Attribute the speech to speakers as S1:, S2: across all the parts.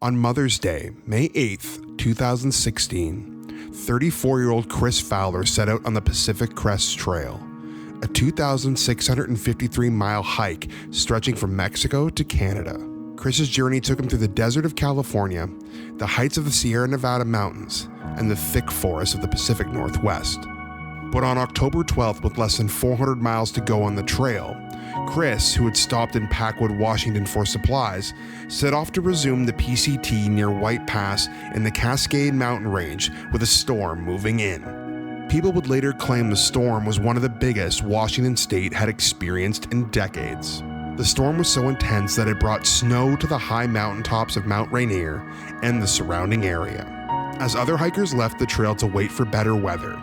S1: On Mother's Day, May 8th, 2016, 34-year-old Kris Fowler set out on the Pacific Crest Trail, a 2,653-mile hike stretching from Mexico to Canada. Kris's journey took him through the desert of California, the heights of the Sierra Nevada mountains, and the thick forests of the Pacific Northwest. But on October 12th, with less than 400 miles to go on the trail, Kris, who had stopped in Packwood, Washington for supplies, set off to resume the PCT near White Pass in the Cascade Mountain Range with a storm moving in. People would later claim the storm was one of the biggest Washington state had experienced in decades. The storm was so intense that it brought snow to the high mountaintops of Mount Rainier and the surrounding area. As other hikers left the trail to wait for better weather,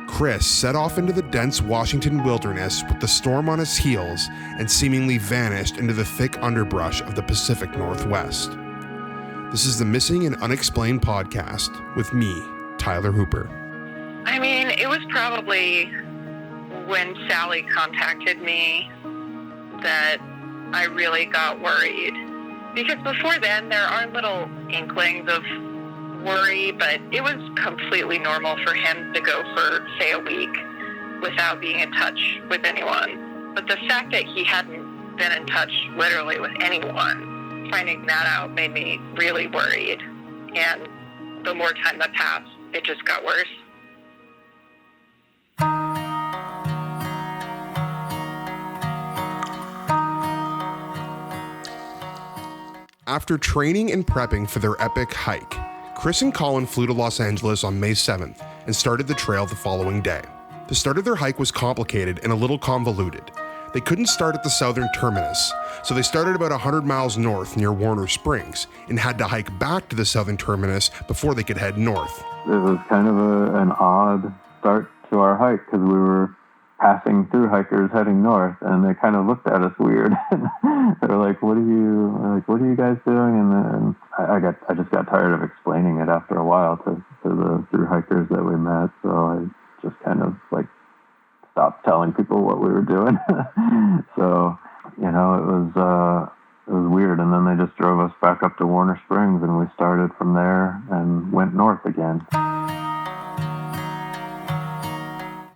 S1: Kris set off into the dense Washington wilderness with the storm on his heels and seemingly vanished into the thick underbrush of the Pacific Northwest. This is the Missing and Unexplained podcast with me, Tyler Hooper.
S2: I mean, it was probably when Sally contacted me that I really got worried. Because before then, there are little inklings of worry, but it was completely normal for him to go for, say, a week without being in touch with anyone. But the fact that he hadn't been in touch literally with anyone, finding that out made me really worried. And the more time that passed, it just got worse.
S1: After training and prepping for their epic hike, Kris and Colin flew to Los Angeles on May 7th and started the trail the following day. The start of their hike was complicated and a little convoluted. They couldn't start at the southern terminus, so they started about 100 miles north near Warner Springs and had to hike back to the southern terminus before they could head north.
S3: It was kind of an odd start to our hike because we were passing through hikers heading north, and they kind of looked at us weird. They were like, "What are you guys doing?" And I just got tired of explaining it after a while to the through hikers that we met. So I just kind of stopped telling people what we were doing. So it was weird. And then they just drove us back up to Warner Springs, and we started from there and went north again.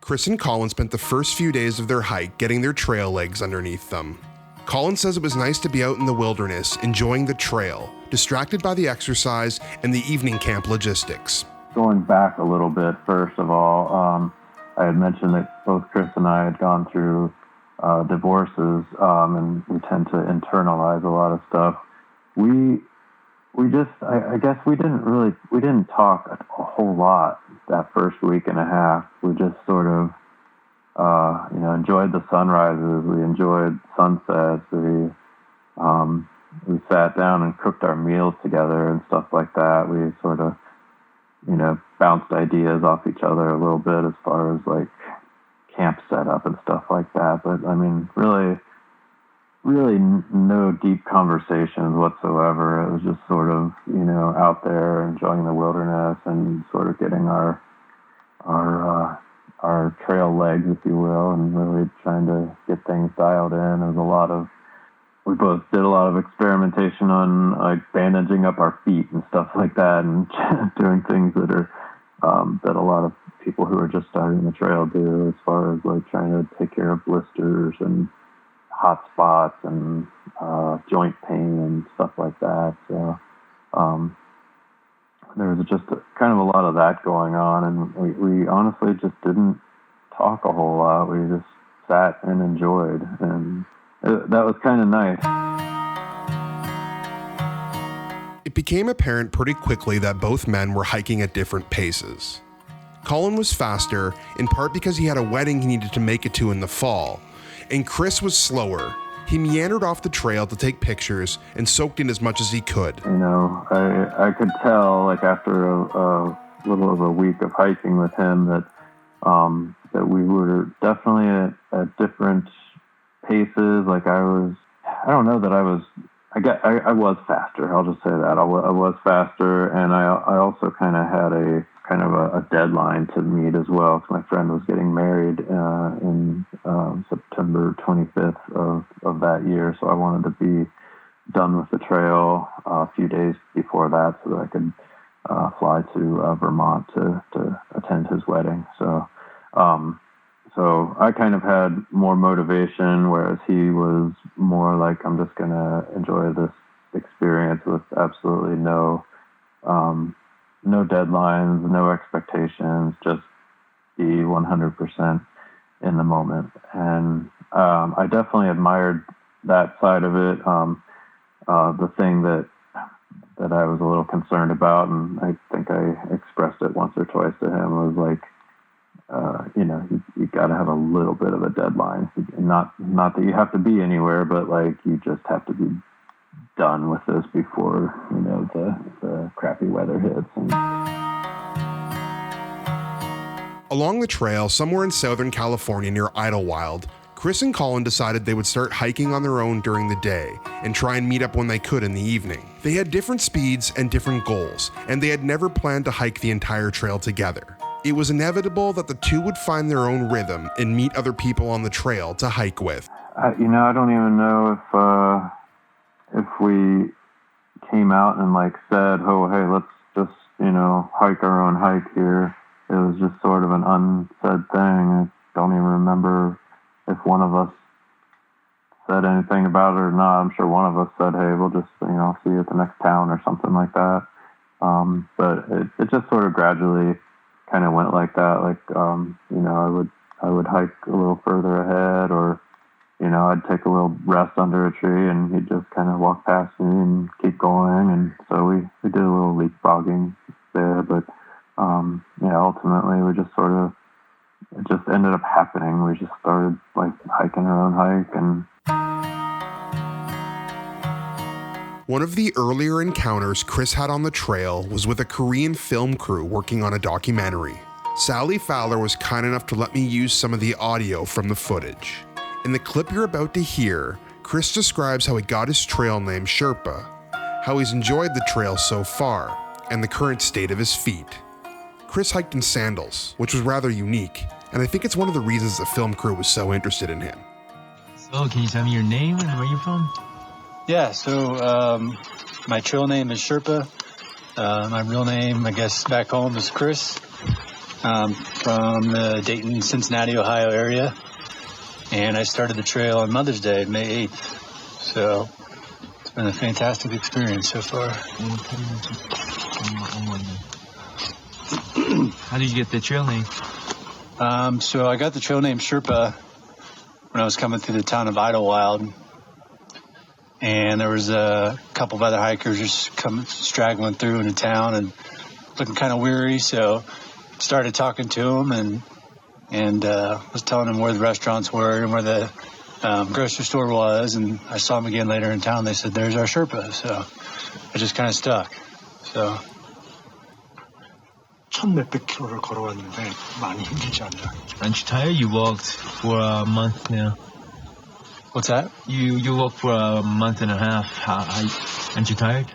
S1: Kris and Colin spent the first few days of their hike getting their trail legs underneath them. Colin says it was nice to be out in the wilderness, enjoying the trail, distracted by the exercise and the evening camp logistics.
S3: Going back a little bit, first of all, I had mentioned that both Kris and I had gone through divorces, and we tend to internalize a lot of stuff. I guess we didn't talk a whole lot that first week and a half. We just sort of, enjoyed the sunrises. We enjoyed sunsets. We sat down and cooked our meals together and stuff like that. We sort of, bounced ideas off each other a little bit as far as camp setup and stuff like that. But I mean, really no deep conversations whatsoever. It was just sort of, out there enjoying the wilderness and sort of getting our trail legs, if you will, and really trying to get things dialed in. We both did a lot of experimentation on bandaging up our feet and stuff like that, and doing things that are that a lot of people who are just starting the trail do, as far as trying to take care of blisters and hot spots and joint pain and stuff like that. So there was just kind of a lot of that going on, and we honestly just didn't talk a whole lot. We just sat and enjoyed, and that was kind of nice.
S1: It became apparent pretty quickly that both men were hiking at different paces. Colin was faster, in part because he had a wedding he needed to make it to in the fall, and Kris was slower. He meandered off the trail to take pictures and soaked in as much as he could.
S3: I could tell, after a little over a week of hiking with him, that we were definitely at different paces. I was faster. I'll just say that. I was faster, and I also kind of had kind of a deadline to meet as well, because my friend was getting married in September 25th of that year, so I wanted to be done with the trail a few days before that so that I could fly to Vermont to attend his wedding. So I kind of had more motivation, whereas he was more like, I'm just going to enjoy this experience with absolutely no deadlines, no expectations, just be 100% in the moment. And I definitely admired that side of it. The thing that I was a little concerned about, and I think I expressed it once or twice to him, was like, you got to have a little bit of a deadline. Not that you have to be anywhere, but like you just have to be done with this before the crappy weather hits.
S1: Along the trail, somewhere in Southern California near Idlewild, Kris and Colin decided they would start hiking on their own during the day and try and meet up when they could in the evening. They had different speeds and different goals, and they had never planned to hike the entire trail together. It was inevitable that the two would find their own rhythm and meet other people on the trail to hike with.
S3: I don't even know if we came out and like said, oh, hey, let's just, hike our own hike here. It was just sort of an unsaid thing. I don't even remember if one of us said anything about it or not. I'm sure one of us said, hey, we'll just, see you at the next town or something like that. But it just sort of gradually kind of went like that. Like, I would hike a little further ahead, or, I'd take a little rest under a tree and he'd just kind of walk past me and keep going. And so we did a little leapfrogging there, but, ultimately we just sort of, it just ended up happening. We just started like hiking our own hike. And
S1: one of the earlier encounters Kris had on the trail was with a Korean film crew working on a documentary. Sally Fowler was kind enough to let me use some of the audio from the footage. In the clip you're about to hear, Kris describes how he got his trail name Sherpa, how he's enjoyed the trail so far, and the current state of his feet. Kris hiked in sandals, which was rather unique, and I think it's one of the reasons the film crew was so interested in him.
S4: So, can you tell me your name and where you're from?
S5: Yeah, so my trail name is Sherpa. My real name, I guess, back home is Kris. From the Dayton, Cincinnati, Ohio area. And I started the trail on Mother's Day, May 8th. So it's been a fantastic experience so far.
S4: How did you get the trail name?
S5: So I got the trail name Sherpa when I was coming through the town of Idlewild. And there was a couple of other hikers just straggling through into town and looking kind of weary. So started talking to them and was telling them where the restaurants were and where the grocery store was. And I saw them again later in town. They said, there's our Sherpa. So I just kind of stuck. So.
S6: 몇백 킬로를 걸어왔는데 많이 힘들지 않나?
S4: Aren't you tired? You walked for a month now.
S5: What's that?
S4: You walked for a month and a half. Aren't you tired?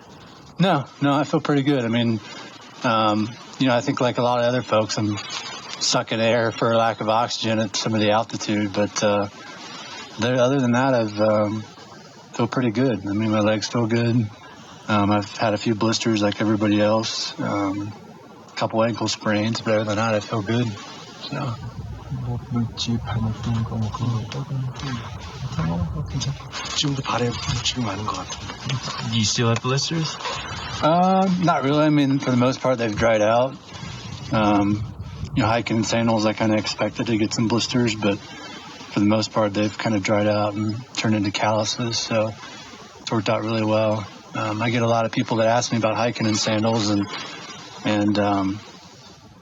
S5: No, I feel pretty good. I mean, I think like a lot of other folks, I'm sucking air for lack of oxygen at some of the altitude. But other than that, I've feel pretty good. I mean, my legs feel good. I've had a few blisters like everybody else. Couple ankle sprains, but other than that, I feel good. So.
S6: 지금도 발에 물집이 많은 것 같은데.
S4: Do you still have blisters?
S5: Not really. I mean, for the most part, they've dried out. Hiking in sandals, I kind of expected to get some blisters, but for the most part, they've kind of dried out and turned into calluses. So it's worked out really well. I get a lot of people that ask me about hiking in sandals, and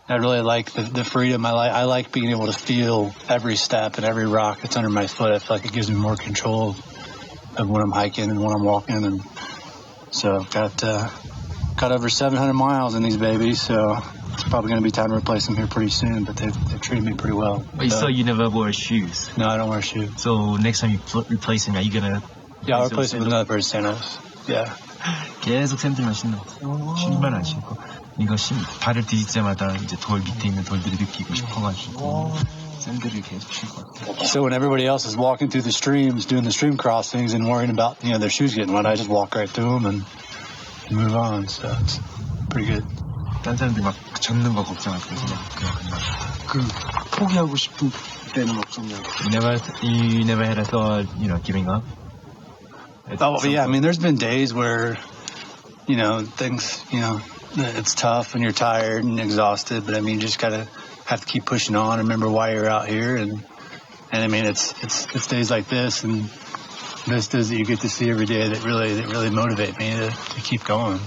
S5: I really like the freedom. I like being able to feel every step and every rock that's under my foot. I feel like it gives me more control of when I'm hiking and when I'm walking. And so I've got over 700 miles in these babies, so it's probably going to be time to replace them here pretty soon, but they've treated me pretty well.
S4: But so you never wear shoes?
S5: No, I don't wear shoes.
S4: So next time you replace them, are you going to...
S5: Yeah, I'll replace them with another pair of sandals. Yeah.
S4: 계속 샌들만 신어. 신발 안 신고. 이것이 발을 디딜 때마다 이제 돌 밑에 있는 돌들을 느끼고 싶어가지고 샌들을 계속 칠 것 같아요.
S5: So when everybody else is walking through the streams, doing the stream crossings and worrying about, their shoes getting wet, I just walk right through them and move on. So it's pretty good.
S4: 딴 사람들이 막 젖는 거 걱정하고 그냥
S6: 포기하고 싶은 때는 없었냐고.
S4: You never had a thought, giving up?
S5: Oh, yeah. I mean, there's been days where, things, it's tough and you're tired and exhausted, but I mean, you just have to keep pushing on. Remember why you're out here. And I mean, it's days like this and vistas that you get to see every day that really motivate me to keep going.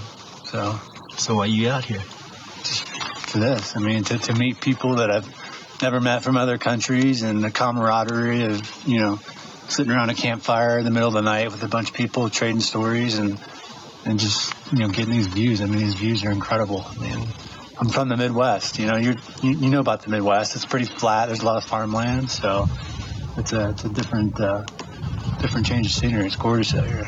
S5: So
S4: why are you out here?
S5: To this, I mean, to meet people that I've never met from other countries and the camaraderie of, sitting around a campfire in the middle of the night with a bunch of people trading stories and just, getting these views. I mean, these views are incredible. I mean, I'm from the Midwest, you know about the Midwest. It's pretty flat. There's a lot of farmland. So it's a different change of scenery. It's gorgeous out here.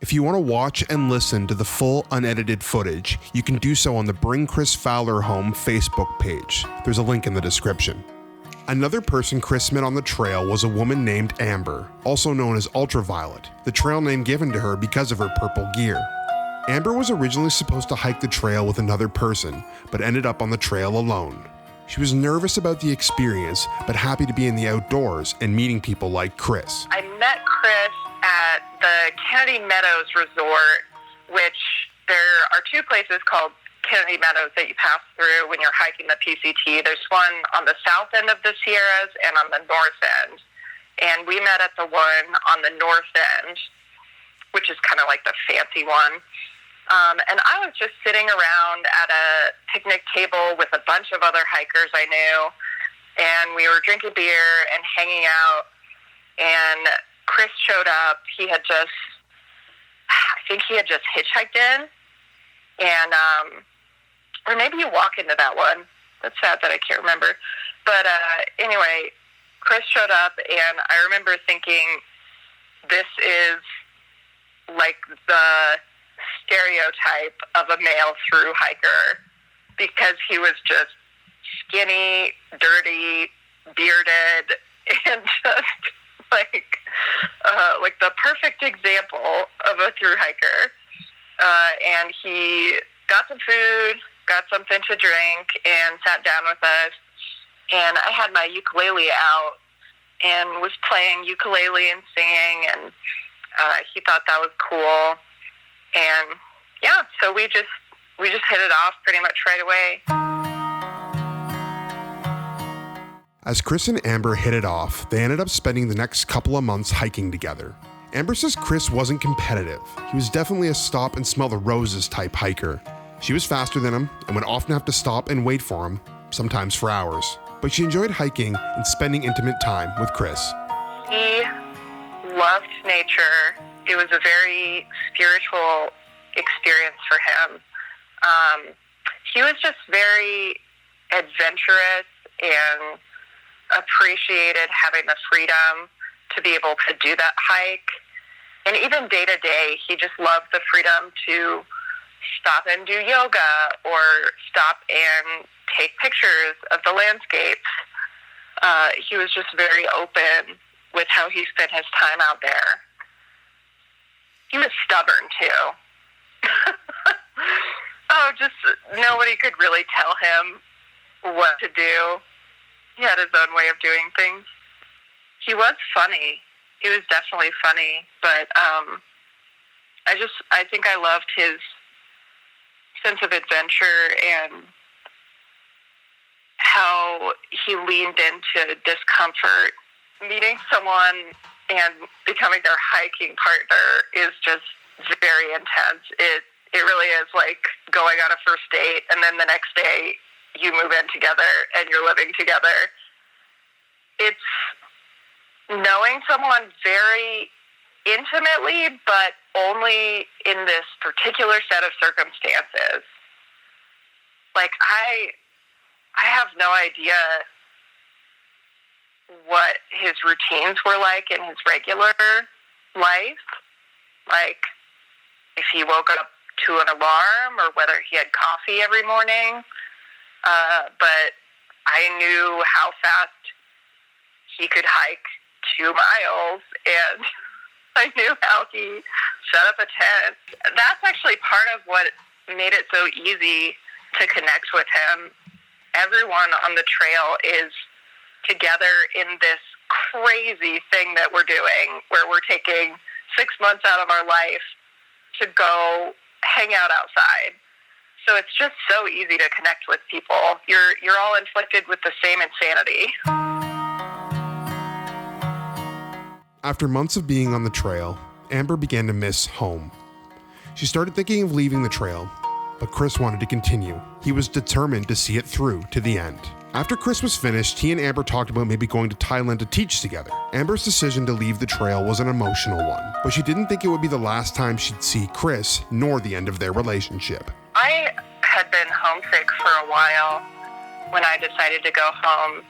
S1: If you want to watch and listen to the full unedited footage, you can do so on the Bring Kris Fowler Home Facebook page. There's a link in the description. Another person Kris met on the trail was a woman named Amber, also known as Ultraviolet, the trail name given to her because of her purple gear. Amber was originally supposed to hike the trail with another person, but ended up on the trail alone. She was nervous about the experience, but happy to be in the outdoors and meeting people like Kris.
S2: I met Kris at the Kennedy Meadows Resort, which there are two places called Kennedy Meadows that you pass through when you're hiking the PCT. There's one on the south end of the Sierras and on the north end. And we met at the one on the north end, which is kind of like the fancy one. And I was just sitting around at a picnic table with a bunch of other hikers I knew, and we were drinking beer and hanging out, and Kris showed up. I think he had just hitchhiked in, and, or maybe you walk into that one. That's sad that I can't remember. But anyway, Kris showed up, and I remember thinking, this is like the stereotype of a male through hiker, because he was just skinny, dirty, bearded, and just like the perfect example of a through hiker. And he got some food, got something to drink, and sat down with us. And I had my ukulele out and was playing ukulele and singing, and he thought that was cool. And yeah, so we just hit it off pretty much right away.
S1: As Kris and Amber hit it off, they ended up spending the next couple of months hiking together. Amber says Kris wasn't competitive. He was definitely a stop and smell the roses type hiker. She was faster than him and would often have to stop and wait for him, sometimes for hours. But she enjoyed hiking and spending intimate time with Kris.
S2: He loved nature. It was a very spiritual experience for him. He was just very adventurous and appreciated having the freedom to be able to do that hike. And even day to day, he just loved the freedom to stop and do yoga or stop and take pictures of the landscapes. He was just very open with how he spent his time out there. He was stubborn, too. Just nobody could really tell him what to do. He had his own way of doing things. He was funny. He was definitely funny, but I think I loved his sense of adventure and how he leaned into discomfort. Meeting someone and becoming their hiking partner is just very intense. It really is like going on a first date, and then the next day you move in together and you're living together. It's knowing someone very intimately, but only in this particular set of circumstances. Like, I have no idea what his routines were like in his regular life. Like, if he woke up to an alarm or whether he had coffee every morning. But I knew how fast he could hike 2 miles, and I knew how he set up a tent. That's actually part of what made it so easy to connect with him. Everyone on the trail is together in this crazy thing that we're doing, where we're taking 6 months out of our life to go hang out outside. So it's just so easy to connect with people. You're all inflicted with the same insanity.
S1: After months of being on the trail, Amber began to miss home. She started thinking of leaving the trail, but Kris wanted to continue. He was determined to see it through to the end. After Kris was finished, he and Amber talked about maybe going to Thailand to teach together. Amber's decision to leave the trail was an emotional one, but she didn't think it would be the last time she'd see Kris, nor the end of their relationship.
S2: I had been homesick for a while when I decided to go home,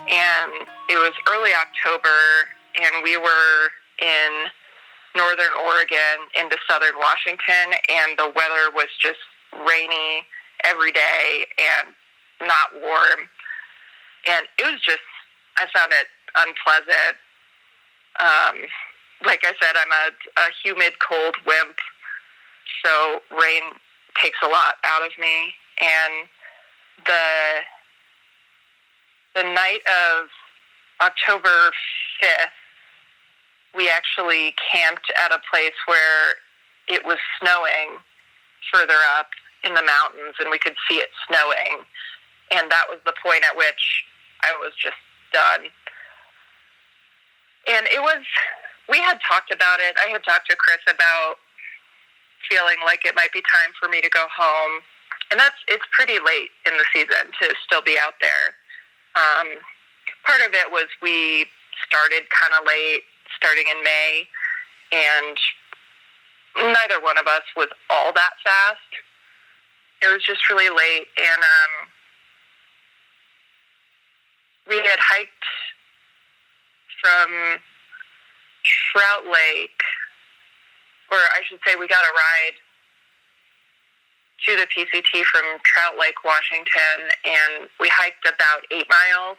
S2: and it was early October, and we were in northern Oregon into southern Washington, and the weather was just rainy every day and not warm. And it was just, I found it unpleasant. Like I said, I'm a humid, cold wimp, so rain takes a lot out of me. And the night of October 5th, we actually camped at a place where it was snowing further up in the mountains, and we could see it snowing. And that was the point at which I was just done. And we had talked about it. I had talked to Kris about feeling like it might be time for me to go home. And it's pretty late in the season to still be out there. Part of it was we started kind of late, starting in May, and neither one of us was all that fast. It was just really late, and we had hiked from Trout Lake, or I should say we got a ride to the PCT from Trout Lake, Washington, and we hiked about 8 miles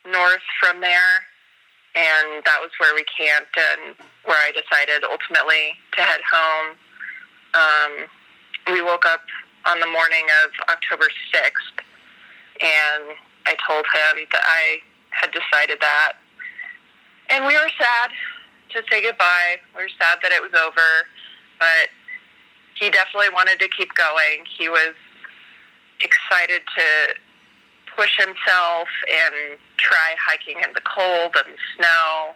S2: north from there, and that was where we camped and where I decided ultimately to head home. We woke up on the morning of October 6th, and I told him that I had decided that. And we were sad to say goodbye. We were sad that it was over, but he definitely wanted to keep going. He was excited to push himself and try hiking in the cold and snow.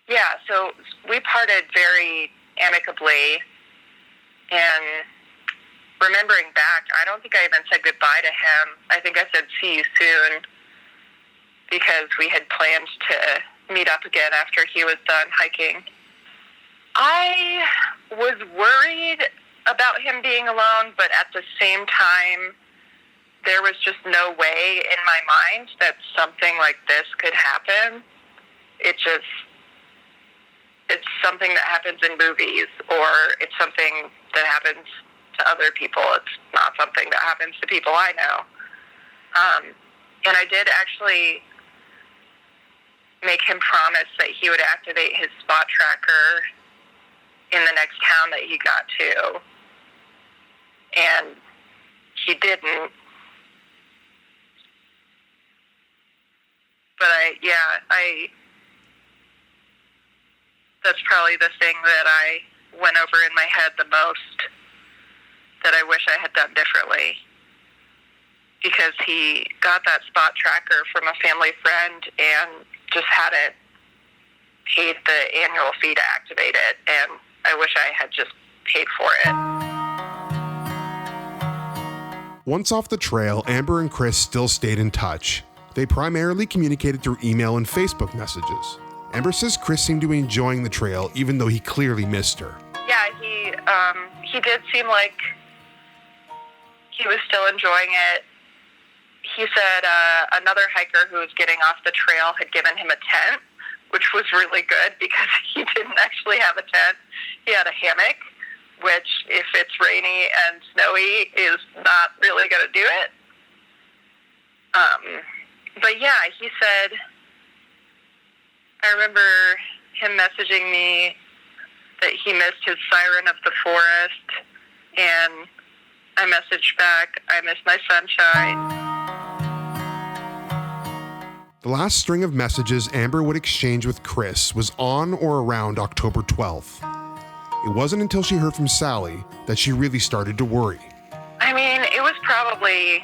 S2: Yeah, so we parted very amicably, and remembering back, I don't think I even said goodbye to him. I think I said see you soon, because we had planned to meet up again after he was done hiking. I was worried about him being alone, but at the same time, there was just no way in my mind that something like this could happen. It's something that happens in movies, or it's something that happens to other people. It's not something that happens to people I know. And I did actually make him promise that he would activate his spot tracker in the next town that he got to. And he didn't. But that's probably the thing that I went over in my head the most, that I wish I had done differently. Because he got that spot tracker from a family friend and just hadn't paid the annual fee to activate it, and I wish I had just paid for it.
S1: Once off the trail, Amber and Kris still stayed in touch. They primarily communicated through email and Facebook messages. Amber says Kris seemed to be enjoying the trail, even though he clearly missed her.
S2: Yeah, he did seem like he was still enjoying it. He said another hiker who was getting off the trail had given him a tent, which was really good because he didn't actually have a tent. He had a hammock, which, if it's rainy and snowy, is not really going to do it. But yeah, he said, I remember him messaging me that he missed his Siren of the forest, and I messaged back, I miss my sunshine.
S1: The last string of messages Amber would exchange with Kris was on or around October 12th. It wasn't until she heard from Sally that she really started to worry.
S2: I mean, it was probably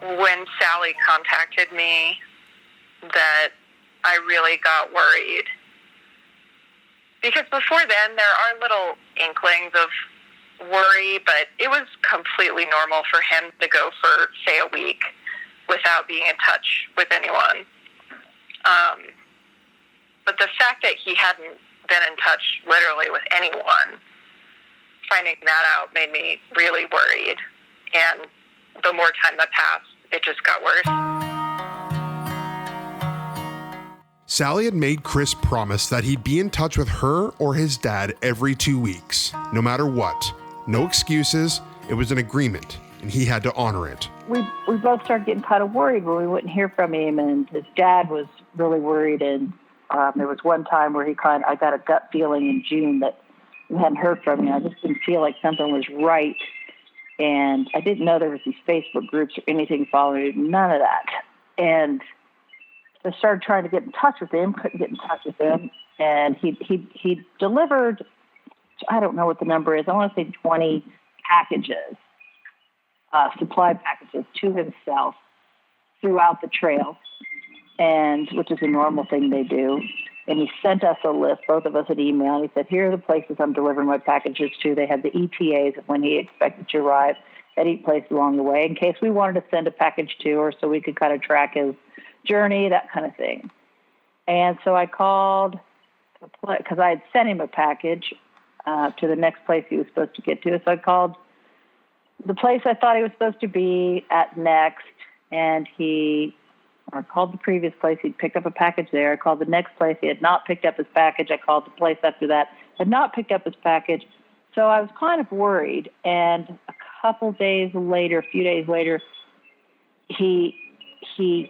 S2: when Sally contacted me that I really got worried. Because before then, there are little inklings of worry, but it was completely normal for him to go for, say, a week without being in touch with anyone. But the fact that he hadn't been in touch literally with anyone, finding that out made me really worried. And the more time that passed, it just got worse.
S1: Sally had made Kris promise that he'd be in touch with her or his dad every 2 weeks, no matter what. No excuses. It was an agreement, and he had to honor it.
S7: We both started getting kind of worried when we wouldn't hear from him, and his dad was really worried. And there was one time where I got a gut feeling in June that we hadn't heard from him. I just didn't feel like something was right, and I didn't know there was these Facebook groups or anything following him, none of that. And I started trying to get in touch with him, couldn't get in touch with him, and he delivered, I don't know what the number is, I want to say 20 packages, supply packages to himself throughout the trail, and which is a normal thing they do. And he sent us a list, both of us an email. He said, here are the places I'm delivering my packages to. They had the ETAs of when he expected to arrive at each place along the way in case we wanted to send a package to or so we could kind of track his journey, that kind of thing. And so I called, because I had sent him a package to the next place he was supposed to get to. So I called the place I thought he was supposed to be at next, and I called the previous place. He'd picked up a package there. I called the next place. He had not picked up his package. I called the place after that. Had not picked up his package. So I was kind of worried. And a few days later, he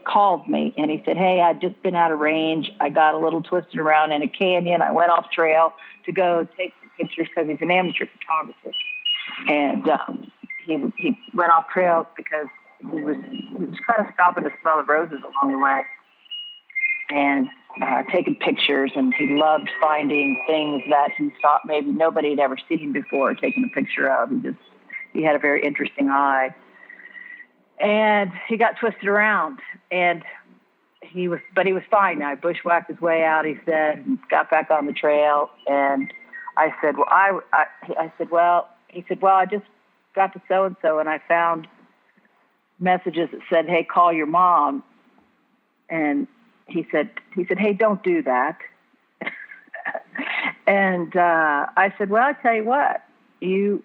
S7: called me and he said, hey, I'd just been out of range. I got a little twisted around in a canyon. I went off trail to go take some pictures because he's an amateur photographer. And he went off trail because he was kind of stopping to smell the roses along the way and taking pictures. And he loved finding things that he thought maybe nobody had ever seen before, taking a picture of. He had a very interesting eye. And he got twisted around, and he was fine now. He bushwhacked his way out, he said, and got back on the trail. And I said, he said, I just got to so-and-so, and I found messages that said, hey, call your mom. And he said, hey, don't do that. And I said, well, I tell you what, he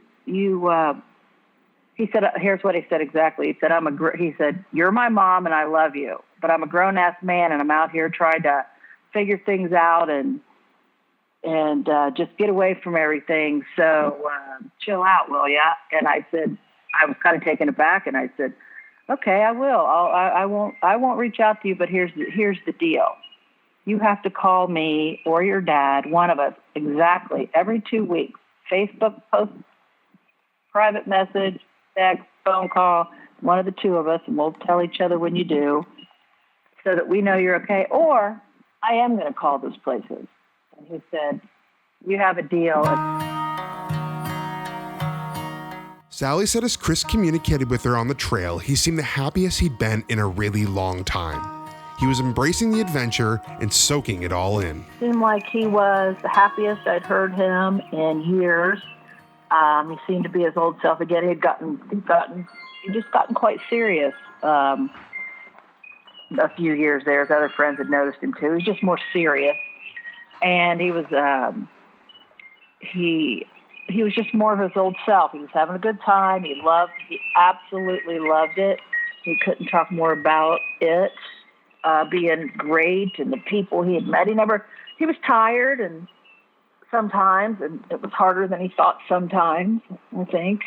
S7: said, here's what he said exactly. He said, he said, you're my mom and I love you, but I'm a grown-ass man and I'm out here trying to figure things out and just get away from everything. So chill out, will ya? And I said, I was kind of taken aback, and I said, okay, I will. I won't reach out to you, but here's the deal. You have to call me or your dad, one of us, exactly every 2 weeks. Facebook post, private message, text, phone call, one of the two of us, and we'll tell each other when you do so that we know you're okay. Or I am going to call those places. And he said, you have a deal.
S1: Sally said as Kris communicated with her on the trail, he seemed the happiest he'd been in a really long time. He was embracing the adventure and soaking it all in.
S7: Seemed like he was the happiest I'd heard him in years. He seemed to be his old self again. He'd just gotten quite serious a few years there. His other friends had noticed him too. He was just more serious, and he was just more of his old self. He was having a good time. He absolutely loved it. He couldn't talk more about it. being great, and the people he had met. He was tired and sometimes, and it was harder than he thought sometimes, I think.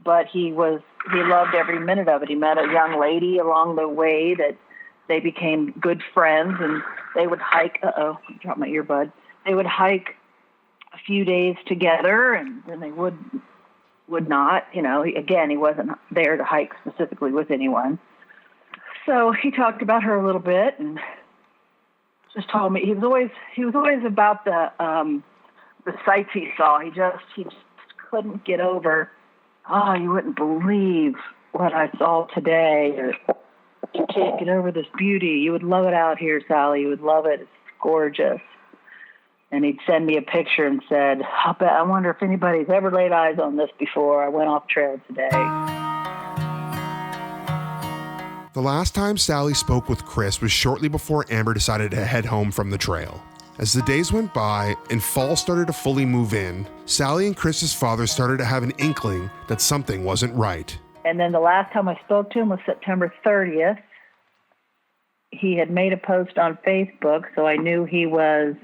S7: But he loved every minute of it. He met a young lady along the way that they became good friends, and they would hike. I dropped my earbud. They would hike a few days together, and then they would not. Again, he wasn't there to hike specifically with anyone. So he talked about her a little bit, and just told me he was always about the sights he saw. He just couldn't get over. Oh, you wouldn't believe what I saw today. Or, you can't get over this beauty. You would love it out here, Sally. You would love it. It's gorgeous. And he'd send me a picture and said, I wonder if anybody's ever laid eyes on this before. I went off trail today.
S1: The last time Sally spoke with Kris was shortly before Amber decided to head home from the trail. As the days went by and fall started to fully move in, Sally and Kris's father started to have an inkling that something wasn't right.
S7: And then the last time I spoke to him was September 30th. He had made a post on Facebook, so I knew he was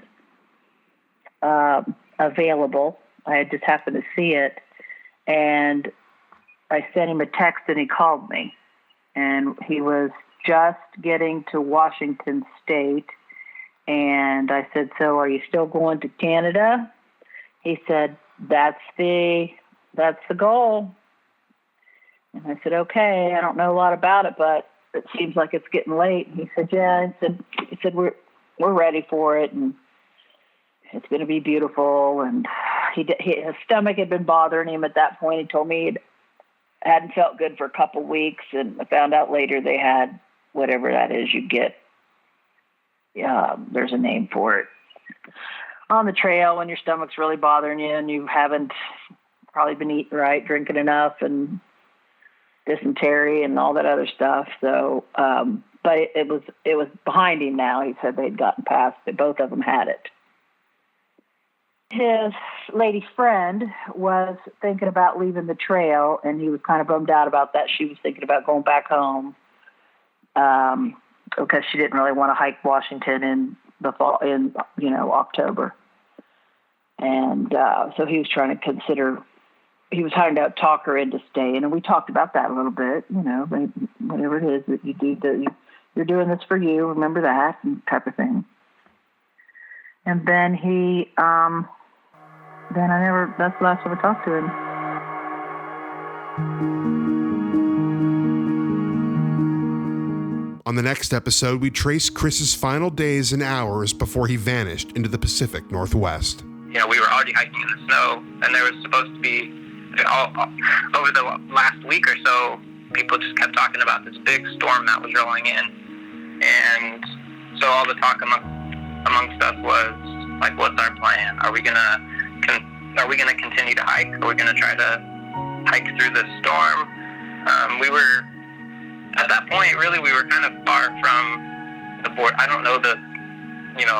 S7: available. I had just happened to see it. And I sent him a text and he called me. And he was just getting to Washington State. And I said, so are you still going to Canada? He said, that's the goal. And I said, okay, I don't know a lot about it, but it seems like it's getting late. And he said, yeah. He said we're ready for it, and it's going to be beautiful. And his stomach had been bothering him at that point. He told me he hadn't felt good for a couple weeks, and I found out later they had whatever that is you get. There's a name for it. On the trail when your stomach's really bothering you and you haven't probably been eating right, drinking enough, and dysentery and all that other stuff. So, but it was behind him now. He said they'd gotten past it. Both of them had it. His lady friend was thinking about leaving the trail, and he was kind of bummed out about that. She was thinking about going back home because she didn't really want to hike Washington in the fall, in October. And so he was trying to talk her into staying, and we talked about that a little bit. Whatever it is that you do, you're doing this for you. Remember that, and type of thing. And then that's the last time I talked to him.
S1: On the next episode, we trace Kris's final days and hours before he vanished into the Pacific Northwest.
S8: We were already hiking in the snow, and there was supposed to be, over the last week or so, people just kept talking about this big storm that was rolling in. And so all the talk amongst us was, like, what's our plan? Are we gonna continue to hike? Are we gonna try to hike through this storm? We were, at that point, really, we were kind of far from the border. I don't know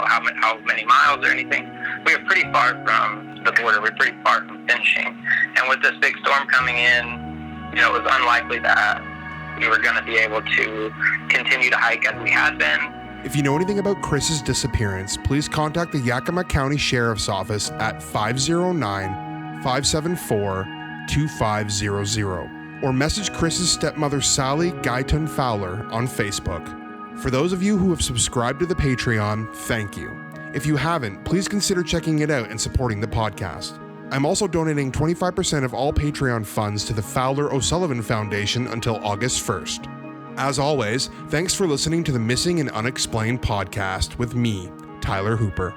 S8: how many miles or anything. We were pretty far from the border. We were pretty far from finishing. And with this big storm coming in, it was unlikely that we were going to be able to continue to hike as we had been.
S1: If you know anything about Kris's disappearance, please contact the Yakima County Sheriff's Office at 509-574-2500 or message Kris's stepmother Sally Guyton Fowler on Facebook. For those of you who have subscribed to the Patreon, thank you. If you haven't, please consider checking it out and supporting the podcast. I'm also donating 25% of all Patreon funds to the Fowler O'Sullivan Foundation until August 1st. As always, thanks for listening to the Missing and Unexplained podcast with me, Tyler Hooper.